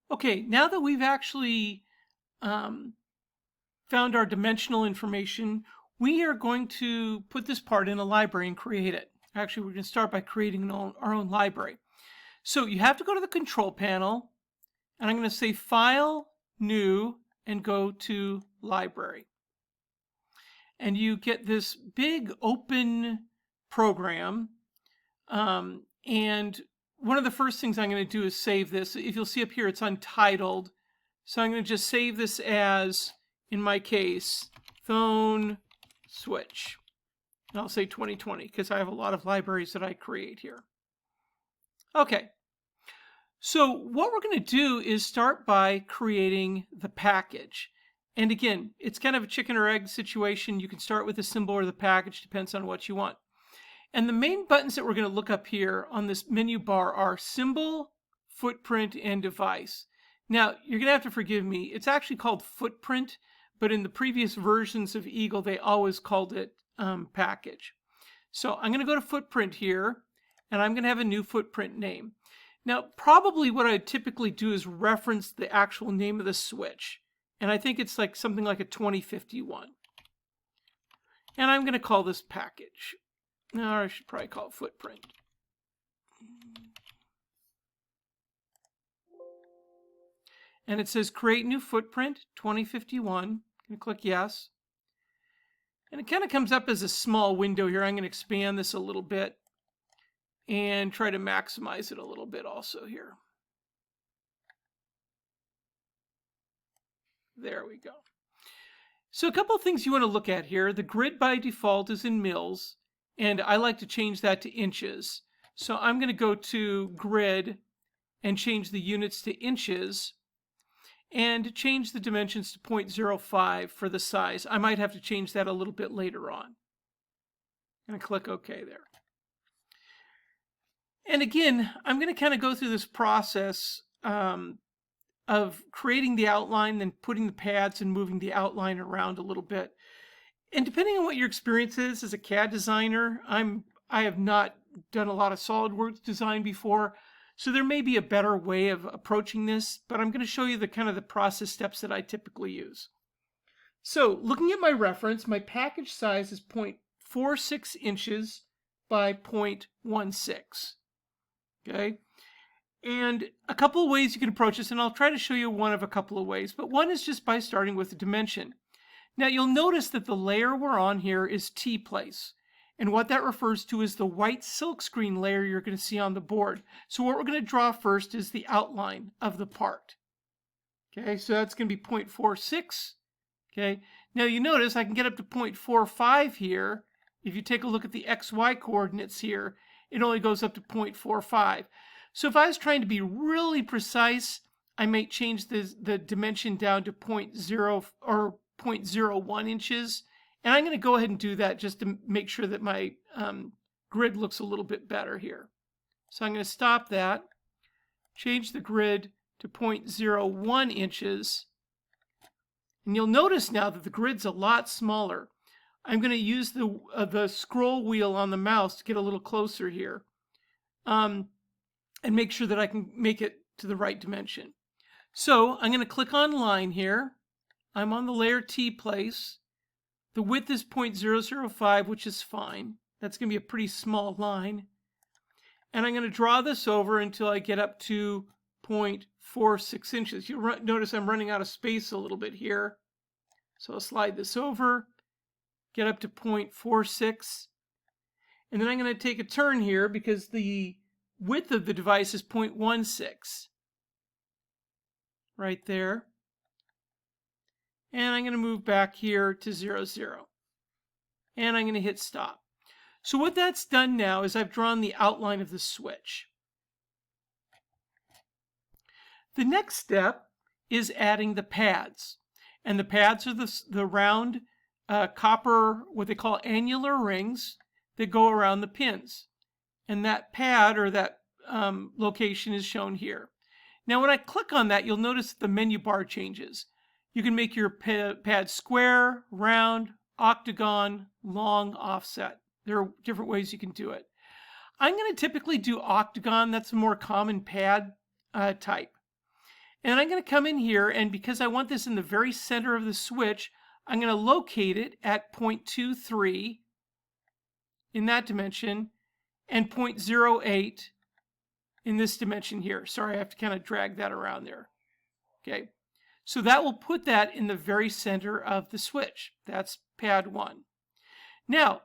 Okay, now that we've actually um, found our dimensional information, we are going to put this part in a library and create it. Actually, we're going to start by creating our own library. So you have to go to the control panel, and I'm going to say File, New, and go to Library. And you get this big open program. And one of the first things I'm going to do is save this. If you'll see up here, it's untitled. So I'm going to just save this as, in my case, phone switch. And I'll say 2020 because I have a lot of libraries that I create here. Okay. So what we're going to do is start by creating the package. And again, it's kind of a chicken or egg situation. You can start with the symbol or the package, depends on what you want. And the main buttons that we're going to look up here on this menu bar are symbol, footprint, and device. Now, you're going to have to forgive me. It's actually called footprint, but in the previous versions of Eagle, they always called it package. So I'm going to go to footprint here, and I'm going to have a new footprint name. Now, probably what I typically do is reference the actual name of the switch. And I think it's like something like a 2051. And I'm going to call this package. Or I should probably call it footprint. And it says create new footprint 2051. I'm going to click yes. And it kind of comes up as a small window here. I'm going to expand this a little bit and try to maximize it a little bit also here. There we go. So a couple of things you want to look at here. The grid by default is in mils, and I like to change that to inches. So I'm going to go to grid and change the units to inches and change the dimensions to 0.05 for the size. I might have to change that a little bit later on. I'm going to click OK there. And again, I'm going to kind of go through this process of creating the outline, then putting the pads and moving the outline around a little bit. And depending on what your experience is as a CAD designer, I have not done a lot of SolidWorks design before, so there may be a better way of approaching this, but I'm going to show you the kind of the process steps that I typically use. So looking at my reference, my package size is 0.46 inches by 0.16. Okay. And a couple of ways you can approach this, and I'll try to show you one of a couple of ways, but one is just by starting with the dimension. Now you'll notice that the layer we're on here is T-place. And what that refers to is the white silkscreen layer you're going to see on the board. So what we're going to draw first is the outline of the part. Okay, so that's going to be 0.46. Okay, now you notice I can get up to 0.45 here. If you take a look at the XY coordinates here, it only goes up to 0.45. So if I was trying to be really precise, I might change the dimension down to 0.0 or 0.01 inches. And I'm going to go ahead and do that just to make sure that my grid looks a little bit better here. So I'm going to stop that, change the grid to 0.01 inches. And you'll notice now that the grid's a lot smaller. I'm going to use the scroll wheel on the mouse to get a little closer here and make sure that I can make it to the right dimension. So I'm going to click on line here. I'm on the layer T-place. The width is 0.005, which is fine. That's going to be a pretty small line. And I'm going to draw this over until I get up to 0.46 inches. You'll notice I'm running out of space a little bit here. So I'll slide this over, get up to 0.46. And then I'm going to take a turn here because the width of the device is 0.16. Right there. And I'm going to move back here to 0, 0. And I'm going to hit stop. So what that's done now is I've drawn the outline of the switch. The next step is adding the pads. And the pads are the round copper, what they call annular rings that go around the pins. And that pad or that location is shown here. Now when I click on that, you'll notice that the menu bar changes. You can make your pad square, round, octagon, long, offset. There are different ways you can do it. I'm going to typically do octagon. That's a more common pad type. And I'm going to come in here, and because I want this in the very center of the switch, I'm going to locate it at 0.23 in that dimension and 0.08 in this dimension here. Sorry, I have to kind of drag that around there. Okay, so that will put that in the very center of the switch. That's pad 1. Now,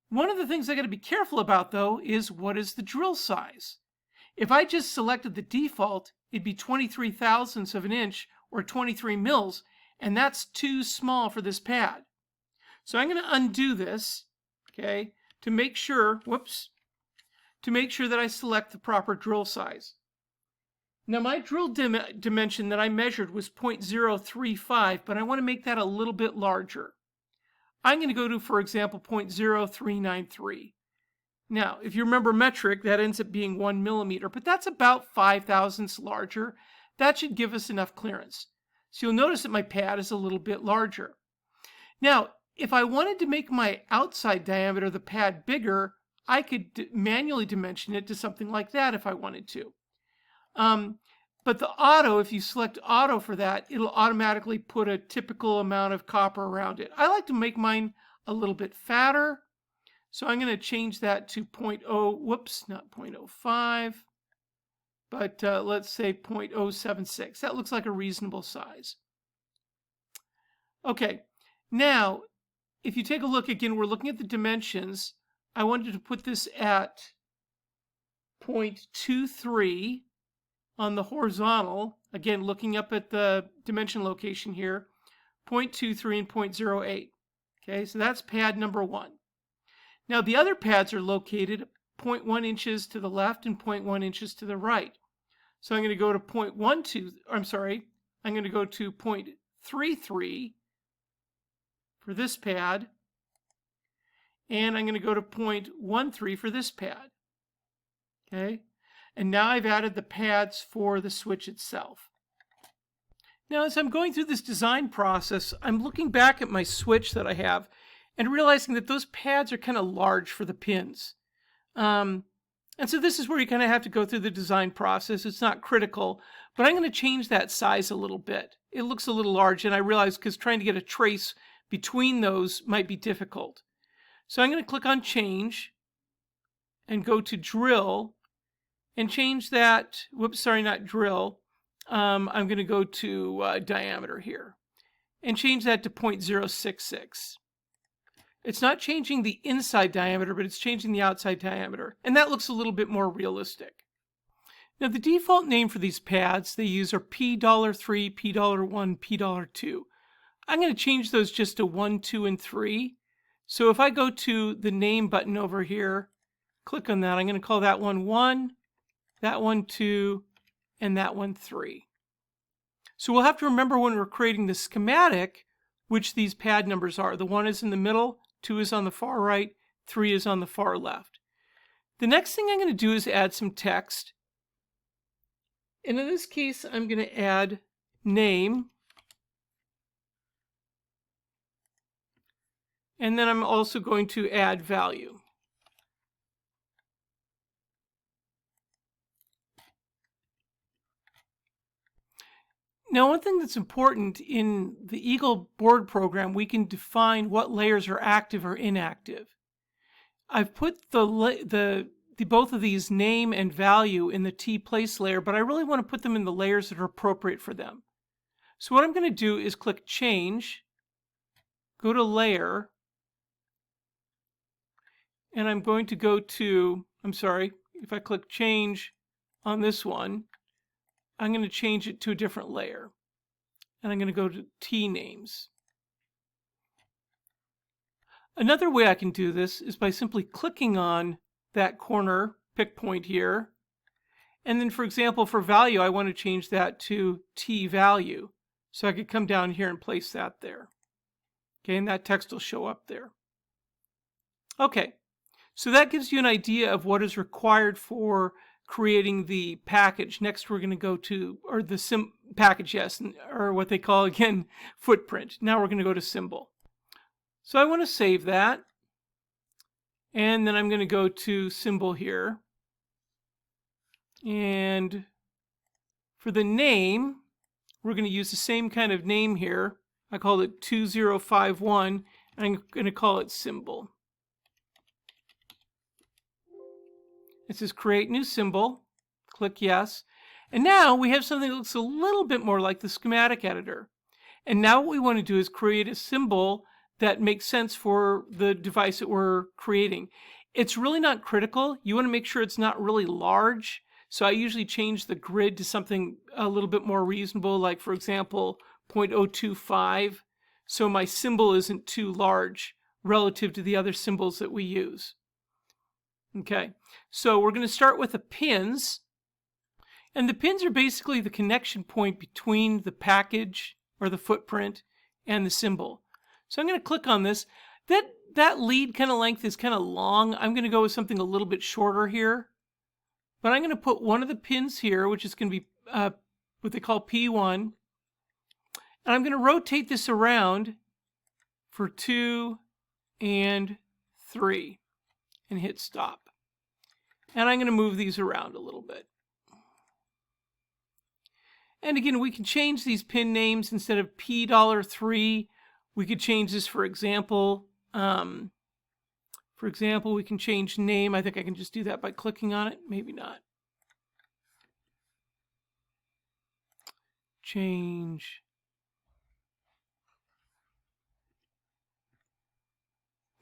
one of the things I got to be careful about, though, is what is the drill size? If I just selected the default, it'd be 23 thousandths of an inch, or 23 mils, and that's too small for this pad. So I'm going to undo this, okay, to make sure, to make sure that I select the proper drill size. Now my drill dimension that I measured was 0.035, but I want to make that a little bit larger. I'm going to go to, for example, 0.0393. Now, if you remember metric, that ends up being 1 millimeter, but that's about 5 thousandths larger. That should give us enough clearance. So you'll notice that my pad is a little bit larger. Now, if I wanted to make my outside diameter of the pad bigger, I could manually dimension it to something like that if I wanted to. But the auto, if you select auto for that, it'll automatically put a typical amount of copper around it. I like to make mine a little bit fatter. So I'm going to change that to not 0.05, but let's say 0.076. That looks like a reasonable size. Okay, now if you take a look again, we're looking at the dimensions. I wanted to put this at 0.23 on the horizontal. Again, looking up at the dimension location here, 0.23 and 0.08. Okay, so that's pad number 1. Now the other pads are located 0.1 inches to the left and 0.1 inches to the right. So I'm going to go to 0.12, I'm going to go to 0.33 for this pad, and I'm going to go to 0.13 for this pad. Okay, and now I've added the pads for the switch itself. Now as I'm going through this design process, I'm looking back at my switch that I have and realizing that those pads are kind of large for the pins. And so this is where you kind of have to go through the design process. It's not critical, but I'm going to change that size a little bit. It looks a little large, and I realize because trying to get a trace between those might be difficult. So I'm going to click on Change and go to Drill and change that, not drill. I'm going to go to diameter here and change that to 0.066. It's not changing the inside diameter, but it's changing the outside diameter. And that looks a little bit more realistic. Now the default name for these pads they use are P$3, P$1, P$2. I'm going to change those just to 1, 2, and 3. So if I go to the name button over here, click on that, I'm going to call that one 1, that one 2, and that one 3. So we'll have to remember when we're creating the schematic which these pad numbers are. The 1 is in the middle, 2 is on the far right, 3 is on the far left. The next thing I'm going to do is add some text. And in this case, I'm going to add name. And then I'm also going to add value. Now, one thing that's important in the Eagle board program, we can define what layers are active or inactive. I've put both of these, name and value, in the T-place layer, but I really want to put them in the layers that are appropriate for them. So what I'm going to do is click Change, go to Layer, and I'm going to go to, if I click Change on this one, I'm going to change it to a different layer. And I'm going to go to T names. Another way I can do this is by simply clicking on that corner pick point here. And then, for example, for value, I want to change that to T value. So I could come down here and place that there. Okay, and that text will show up there. Okay, so that gives you an idea of what is required for creating the package. Next we're going to go to, or the package, yes, or what they call again footprint. Now we're going to go to symbol. So I want to save that, and then I'm going to go to symbol here, and for the name we're going to use the same kind of name here. I called it 2051, and I'm going to call it symbol. It says create new symbol. Click yes. And now we have something that looks a little bit more like the schematic editor. And now what we want to do is create a symbol that makes sense for the device that we're creating. It's really not critical. You want to make sure it's not really large. So I usually change the grid to something a little bit more reasonable, like for example, 0.025. So my symbol isn't too large relative to the other symbols that we use. Okay, so we're going to start with the pins. And the pins are basically the connection point between the package or the footprint and the symbol. So I'm going to click on this. That lead kind of length is kind of long. I'm going to go with something a little bit shorter here. But I'm going to put one of the pins here, which is going to be what they call P1. And I'm going to rotate this around for 2 and 3 and hit stop. And I'm going to move these around a little bit. And again, we can change these pin names. Instead of P$3, we could change this, for example. We can change name. I think I can just do that by clicking on it. Maybe not. Change.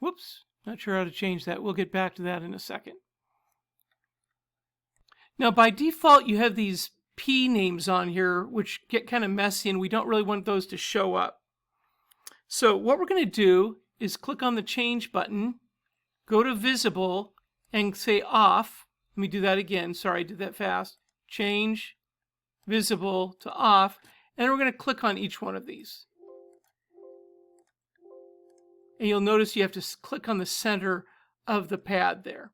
Whoops, not sure how to change that. We'll get back to that in a second. Now, by default, you have these P names on here, which get kind of messy, and we don't really want those to show up. So what we're going to do is click on the change button, go to visible, and say off. Let me do that again. Sorry, I did that fast. Change visible to off, and we're going to click on each one of these. And you'll notice you have to click on the center of the pad there.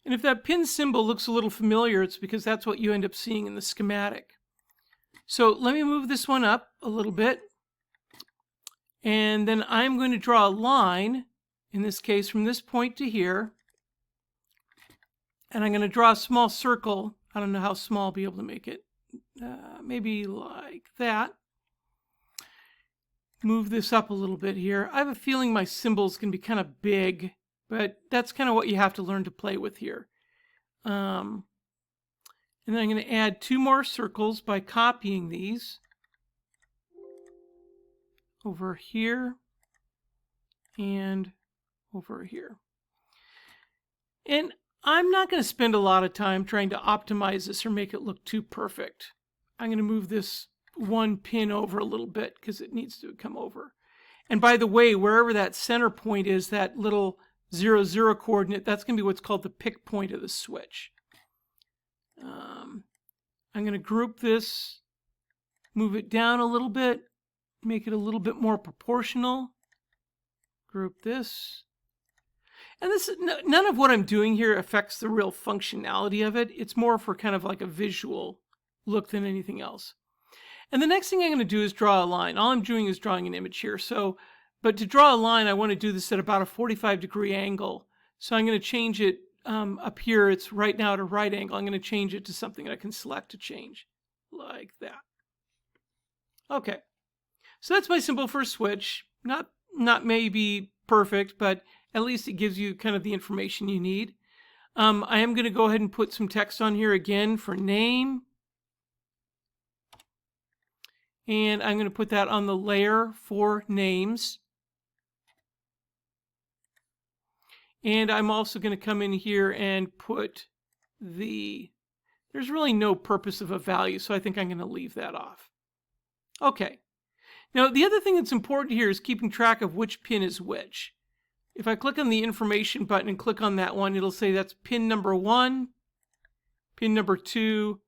And if that pin symbol looks a little familiar, it's because that's what you end up seeing in the schematic. So let me move this one up a little bit. And then I'm going to draw a line, in this case from this point to here. And I'm going to draw a small circle. I don't know how small I'll be able to make it. Maybe like that. Move this up a little bit here. I have a feeling my symbols can be kind of big, but that's kind of what you have to learn to play with here. And then I'm going to add 2 more circles by copying these over here and over here. And I'm not going to spend a lot of time trying to optimize this or make it look too perfect. I'm going to move this one pin over a little bit because it needs to come over. And by the way, wherever that center point is, that little 0, 0 coordinate, that's going to be what's called the pick point of the switch. I'm going to group this, move it down a little bit, make it a little bit more proportional. Group this. And this, none of what I'm doing here affects the real functionality of it. It's more for kind of like a visual look than anything else. And the next thing I'm going to do is draw a line. All I'm doing is drawing an image here. But to draw a line, I want to do this at about a 45-degree angle. So I'm going to change it up here. It's right now at a right angle. I'm going to change it to something that I can select to change, like that. Okay. So that's my symbol for a switch. Not maybe perfect, but at least it gives you kind of the information you need. I am going to go ahead and put some text on here again for name. And I'm going to put that on the layer for names. And I'm also going to come in here and put there's really no purpose of a value, so I think I'm going to leave that off. Okay. Now, the other thing that's important here is keeping track of which pin is which. If I click on the information button and click on that one, it'll say that's pin number 1, pin number 2,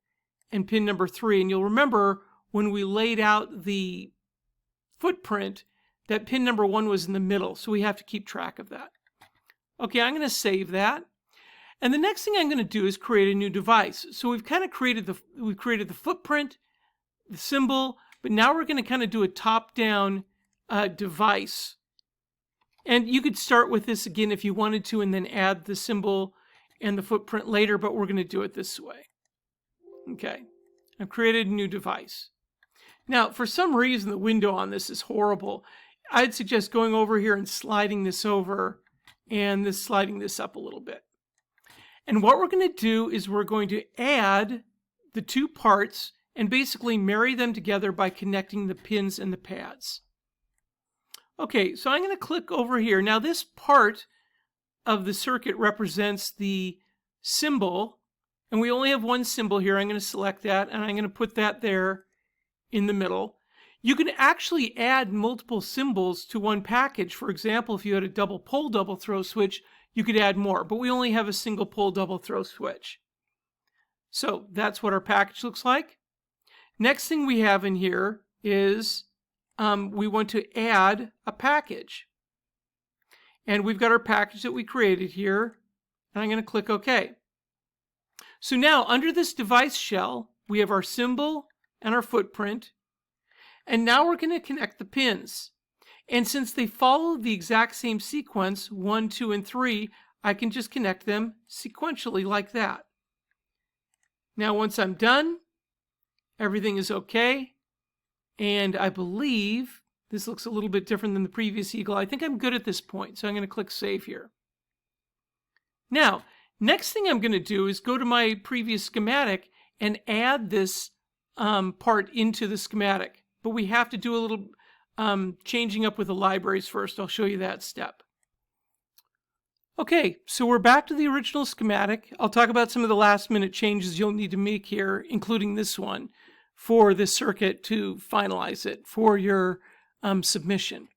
and pin number 3. And you'll remember when we laid out the footprint, that pin number 1 was in the middle, so we have to keep track of that. Okay, I'm going to save that. And the next thing I'm going to do is create a new device. So we've kind of created the footprint, the symbol, but now we're going to kind of do a top-down device. And you could start with this again if you wanted to and then add the symbol and the footprint later, but we're going to do it this way. Okay. I've created a new device. Now, for some reason, the window on this is horrible. I'd suggest going over here and sliding this over and sliding this up a little bit. And what we're going to do is we're going to add the two parts and basically marry them together by connecting the pins and the pads. Okay, so I'm going to click over here. Now this part of the circuit represents the symbol, and we only have one symbol here. I'm going to select that, and I'm going to put that there in the middle. You can actually add multiple symbols to one package. For example, if you had a double pole double throw switch, you could add more, but we only have a single pole double throw switch. So that's what our package looks like. Next thing we have in here is we want to add a package. And we've got our package that we created here, and I'm going to click OK. So now under this device shell, we have our symbol and our footprint, and now we're going to connect the pins. And since they follow the exact same sequence, 1, 2, and 3, I can just connect them sequentially like that. Now once I'm done, everything is okay, and I believe this looks a little bit different than the previous eagle. I think I'm good at this point, so I'm going to click Save here. Now, next thing I'm going to do is go to my previous schematic and add this part into the schematic. But we have to do a little changing up with the libraries first. I'll show you that step. Okay, so we're back to the original schematic. I'll talk about some of the last minute changes you'll need to make here, including this one, for this circuit to finalize it for your submission.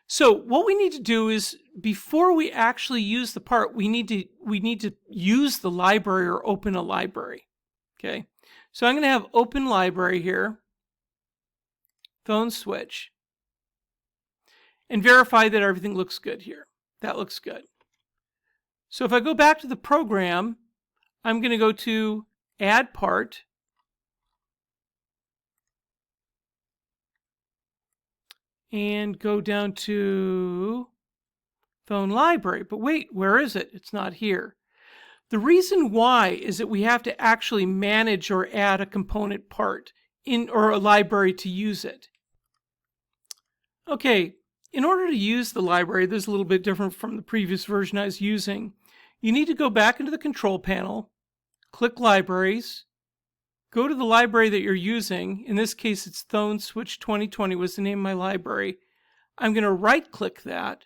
So what we need to do is, before we actually use the part, we need to use the library or open a library. Okay, so I'm going to have open library here, phone switch, and verify that everything looks good here. That looks good. So if I go back to the program, I'm going to go to Add Part, and go down to Phone Library. But wait, where is it? It's not here. The reason why is that we have to actually manage or add a component part or a library to use it. Okay, in order to use the library, this is a little bit different from the previous version I was using. You need to go back into the control panel, click Libraries, go to the library that you're using. In this case, it's Phone Switch 2020 was the name of my library. I'm going to right-click that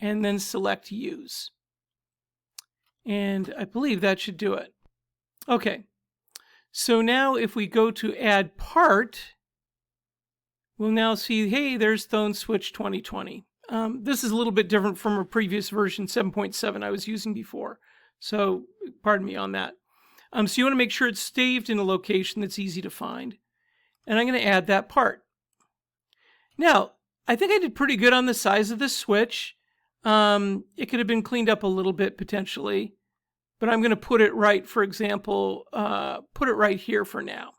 and then select Use. And I believe that should do it. Okay, so now if we go to Add Part, we'll now see, hey, there's Phone Switch 2020. This is a little bit different from a previous version, 7.7 I was using before. So pardon me on that. So you want to make sure it's saved in a location that's easy to find. And I'm going to add that part. Now, I think I did pretty good on the size of this switch. It could have been cleaned up a little bit potentially. But I'm going to put it right, for example, put it right here for now.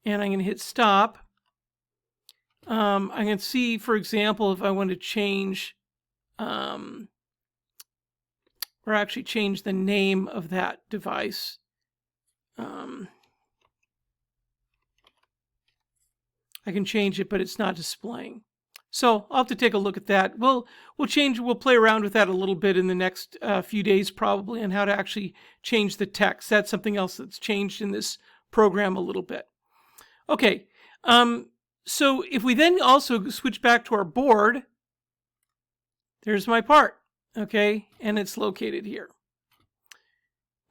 And I'm going to hit Stop. I can see, for example, if I want to change, or actually change the name of that device. I can change it, but it's not displaying. So I'll have to take a look at that. We'll play around with that a little bit in the next few days probably, on how to actually change the text. That's something else that's changed in this program a little bit. Okay. So if we then also switch back to our board, there's my part, okay? And it's located here.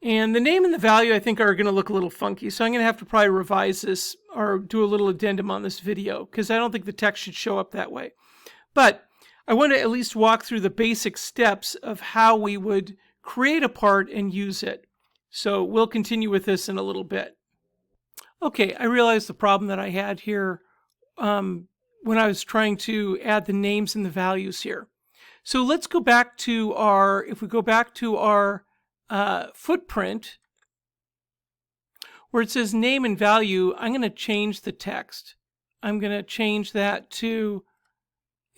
And the name and the value I think are going to look a little funky, so I'm going to have to probably revise this or do a little addendum on this video, because I don't think the text should show up that way. But I want to at least walk through the basic steps of how we would create a part and use it. So we'll continue with this in a little bit. Okay, I realized the problem that I had here when I was trying to add the names and the values here. So let's go back to our, if we go back to our footprint, where it says name and value, I'm going to change the text. I'm going to change that to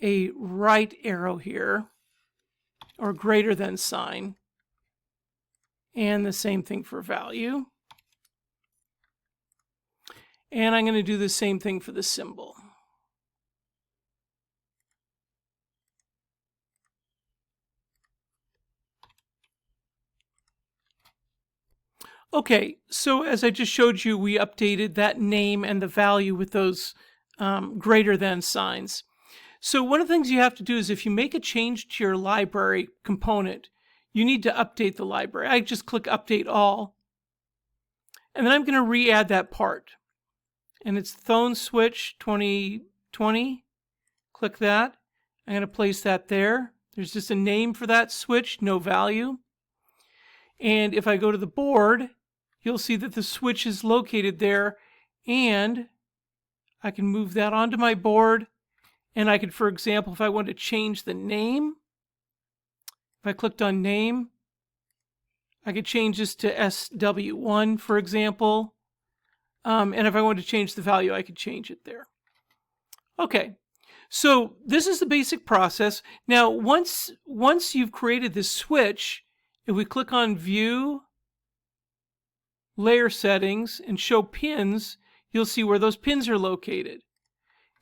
a right arrow here, or greater than sign. And the same thing for value. And I'm going to do the same thing for the symbol. Okay, so as I just showed you, we updated that name and the value with those greater than signs. So one of the things you have to do is if you make a change to your library component, you need to update the library. I just click Update All. And then I'm going to re-add that part. And it's Thone Switch 2020. Click that. I'm going to place that there. There's just a name for that switch, no value. And if I go to the board, you'll see that the switch is located there, and I can move that onto my board. And I could, for example, if I want to change the name, if I clicked on name, I could change this to SW1, for example. And if I wanted to change the value, I could change it there. Okay, so this is the basic process. Now, once you've created this switch, if we click on View, Layer Settings, and Show Pins, you'll see where those pins are located.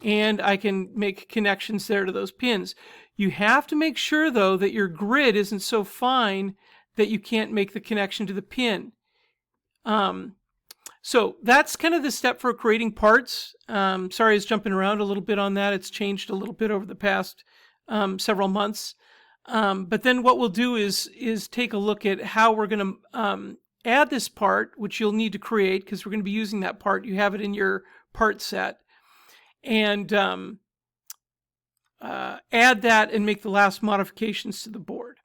And I can make connections there to those pins. You have to make sure, though, that your grid isn't so fine that you can't make the connection to the pin. So that's kind of the step for creating parts. Sorry I was jumping around a little bit on that. It's changed a little bit over the past several months. But then what we'll do is take a look at how we're going to add this part, which you'll need to create because we're going to be using that part. You have it in your part set. And add that and make the last modifications to the board.